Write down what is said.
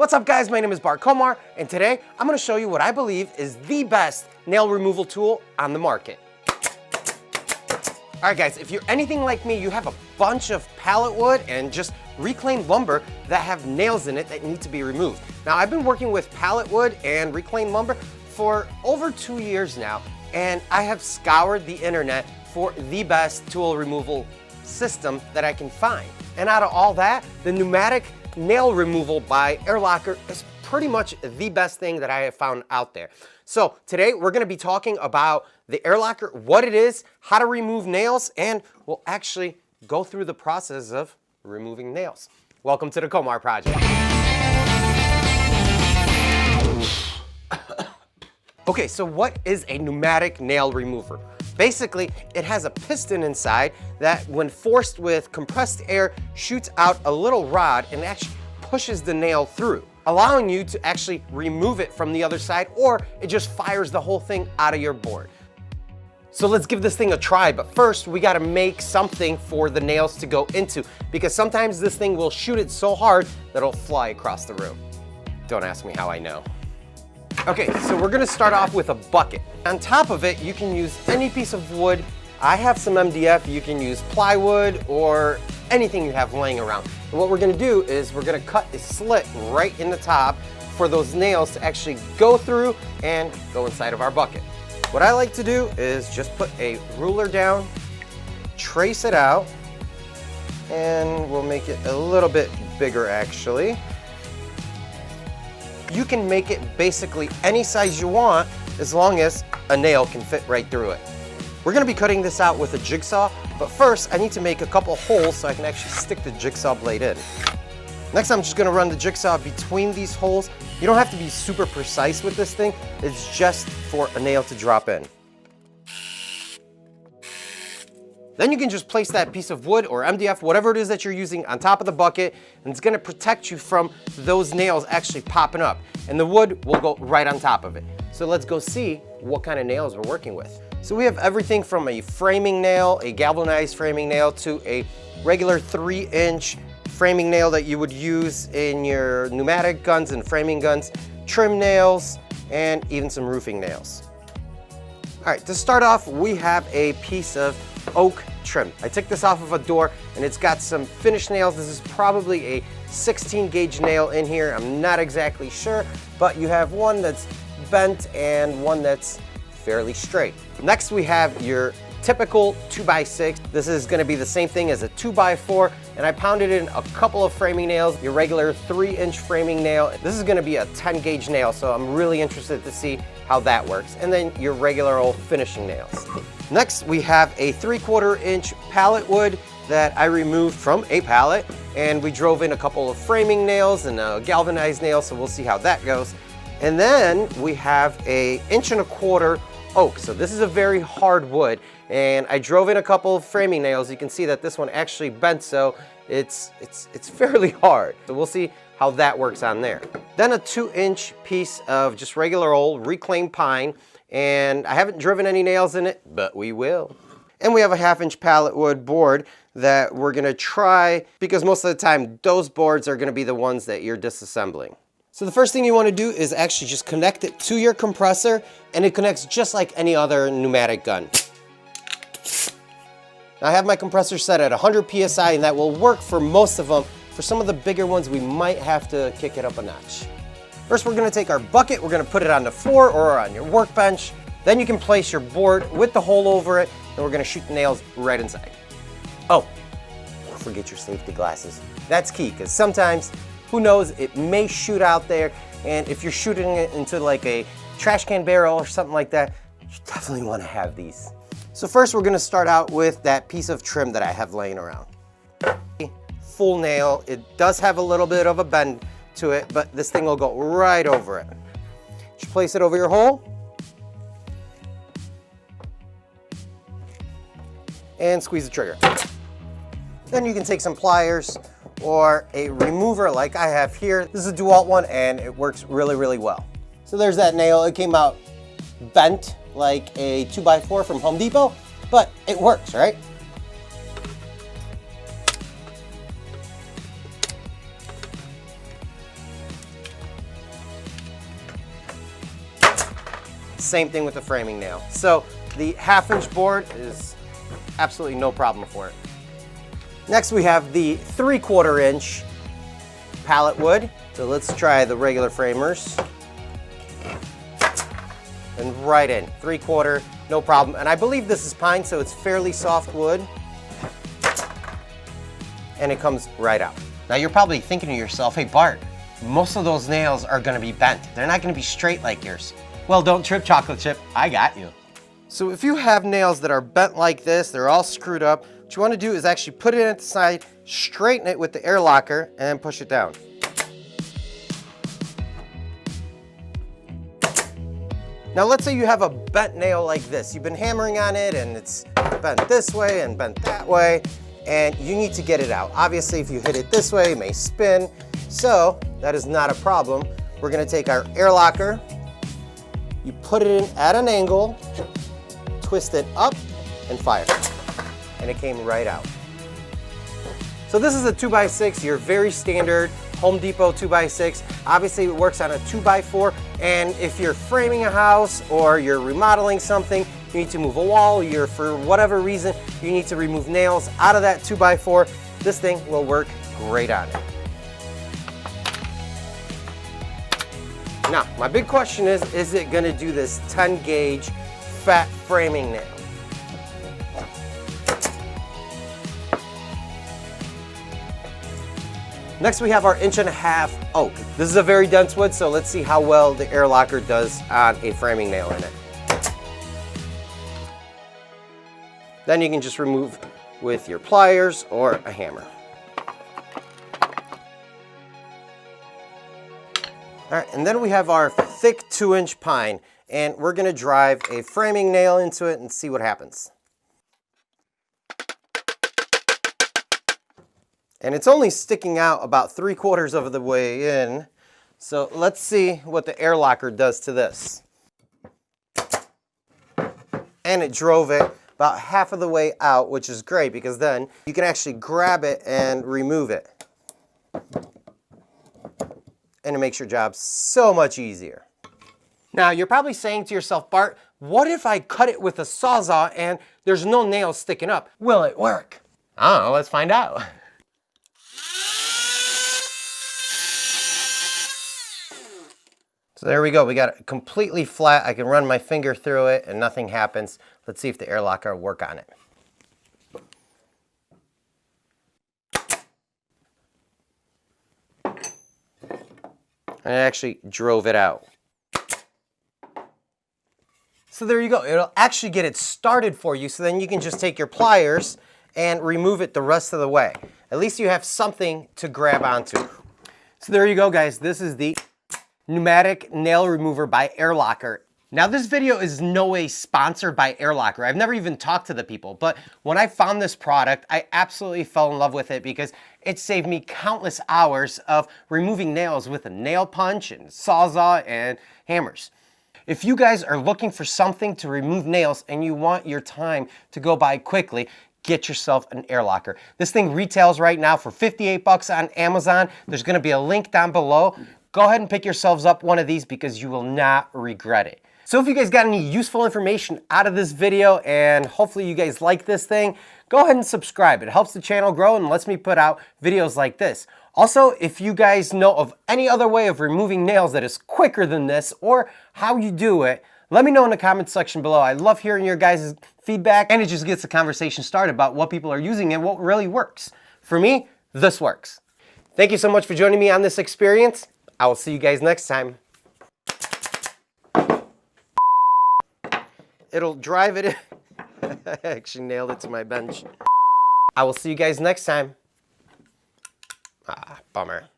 What's up guys, my name is Bart Komar, and today I'm going to show you what I believe is the best nail removal tool on the market. Alright guys, if you're anything like me, you have a bunch of pallet wood and just reclaimed lumber that have nails in it that need to be removed. Now I've been working with pallet wood and reclaimed lumber for over 2 years now, and I have scoured the internet for the best tool removal system that I can find. And out of all that, the pneumatic nail removal by AirLocker is pretty much the best thing that I have found out there. So today we're going to be talking about the AirLocker, what it is, how to remove nails, and we'll actually go through the process of removing nails. Welcome to the Komar Project. Okay, so what is a pneumatic nail remover? Basically, it has a piston inside that when forced with compressed air shoots out a little rod and actually pushes the nail through, allowing you to actually remove it from the other side, or it just fires the whole thing out of your board. So let's give this thing a try, but first we gotta make something for the nails to go into, because sometimes this thing will shoot it so hard that it'll fly across the room. Don't ask me how I know. Okay, so we're gonna start off with a bucket. On top of it, you can use any piece of wood. I have some MDF, you can use plywood or anything you have laying around. And what we're gonna do is we're gonna cut a slit right in the top for those nails to actually go through and go inside of our bucket. What I like to do is just put a ruler down, trace it out, and we'll make it a little bit bigger actually. You can make it basically any size you want as long as a nail can fit right through it. We're gonna be cutting this out with a jigsaw, but first I need to make a couple holes so I can actually stick the jigsaw blade in. Next, I'm just gonna run the jigsaw between these holes. You don't have to be super precise with this thing. It's just for a nail to drop in. Then you can just place that piece of wood or MDF, whatever it is that you're using, on top of the bucket, and it's gonna protect you from those nails actually popping up. And the wood will go right on top of it. So let's go see what kind of nails we're working with. So we have everything from a framing nail, a galvanized framing nail, to a regular 3-inch framing nail that you would use in your pneumatic guns and framing guns, trim nails, and even some roofing nails. All right, to start off, we have a piece of oak trim. I took this off of a door and it's got some finished nails. This is probably a 16 gauge nail in here. I'm not exactly sure, but you have one that's bent and one that's fairly straight. Next, we have your typical 2x6. This is gonna be the same thing as a 2x4, and I pounded in a couple of framing nails, your regular 3-inch framing nail. This is gonna be a 10 gauge nail, so I'm really interested to see how that works. And then your regular old finishing nails. Next, we have a 3/4 inch pallet wood that I removed from a pallet, and we drove in a couple of framing nails and a galvanized nail, so we'll see how that goes. And then we have a 1.25 inch oak. So this is a very hard wood, and I drove in a couple of framing nails. You can see that this one actually bent, so it's fairly hard. So we'll see how that works on there. Then a 2-inch piece of just regular old reclaimed pine, and I haven't driven any nails in it, but we will. And we have a 1/2 inch pallet wood board that we're gonna try, because most of the time those boards are gonna be the ones that you're disassembling. So the first thing you wanna do is actually just connect it to your compressor, and it connects just like any other pneumatic gun. Now I have my compressor set at 100 PSI, and that will work for most of them. For some of the bigger ones, we might have to kick it up a notch. First, we're gonna take our bucket, we're gonna put it on the floor or on your workbench. Then you can place your board with the hole over it, and we're gonna shoot the nails right inside. Oh, don't forget your safety glasses. That's key, because sometimes, who knows, it may shoot out there, and if you're shooting it into like a trash can barrel or something like that, you definitely wanna have these. So first, we're gonna start out with that piece of trim that I have laying around. Full nail. It does have a little bit of a bend to it, but this thing will go right over it. Just place it over your hole. And squeeze the trigger. Then you can take some pliers or a remover like I have here. This is a DeWalt one, and it works really, really well. So there's that nail. It came out bent like a 2x4 from Home Depot, but it works, right? Same thing with the framing nail. So the 1/2" board is absolutely no problem for it. Next we have the 3/4" pallet wood. So let's try the regular framers. And right in, 3/4, no problem. And I believe this is pine, so it's fairly soft wood. And it comes right out. Now you're probably thinking to yourself, hey Bart, most of those nails are gonna be bent. They're not gonna be straight like yours. Well, don't trip, chocolate chip, I got you. So if you have nails that are bent like this, they're all screwed up, what you wanna do is actually put it at the side, straighten it with the air locker, and then push it down. Now let's say you have a bent nail like this. You've been hammering on it and it's bent this way and bent that way, and you need to get it out. Obviously, if you hit it this way, it may spin, so that is not a problem. We're gonna take our air locker, you put it in at an angle, twist it up, and fire. And it came right out. So this is a 2x6, your very standard Home Depot 2x6. Obviously it works on a 2x4, and if you're framing a house or you're remodeling something, you need to move a wall, you're for whatever reason, you need to remove nails out of that 2x4, this thing will work great on it. Now, my big question is it gonna do this 10 gauge fat framing nail? Next we have our 1.5" oak. This is a very dense wood, so let's see how well the air locker does on a framing nail in it. Then you can just remove with your pliers or a hammer. All right, and then we have our thick 2" pine, and we're gonna drive a framing nail into it and see what happens. And it's only sticking out about 3/4 of the way in. So let's see what the air locker does to this. And it drove it about half of the way out, which is great because then you can actually grab it and remove it. And it makes your job so much easier. Now you're probably saying to yourself, Bart, what if I cut it with a Sawzall and there's no nails sticking up? Will it work? I don't know, let's find out. So there we go, we got it completely flat. I can run my finger through it and nothing happens. Let's see if the air locker will work on it. And it actually drove it out. So there you go, it'll actually get it started for you, so then you can just take your pliers and remove it the rest of the way. At least you have something to grab onto. So there you go, guys, this is the pneumatic nail remover by Air Locker. Now this video is no way sponsored by Air Locker. I've never even talked to the people, but when I found this product, I absolutely fell in love with it because it saved me countless hours of removing nails with a nail punch and Sawzall and hammers. If you guys are looking for something to remove nails and you want your time to go by quickly, get yourself an Air Locker. This thing retails right now for 58 bucks on Amazon. There's gonna be a link down below. Go ahead and pick yourselves up one of these because you will not regret it. So if you guys got any useful information out of this video and hopefully you guys like this thing, go ahead and subscribe. It helps the channel grow and lets me put out videos like this. Also, if you guys know of any other way of removing nails that is quicker than this or how you do it, let me know in the comments section below. I love hearing your guys' feedback and it just gets the conversation started about what people are using and what really works. For me, this works. Thank you so much for joining me on this experience. I will see you guys next time. It'll drive it in. I actually nailed it to my bench. I will see you guys next time. Ah, bummer.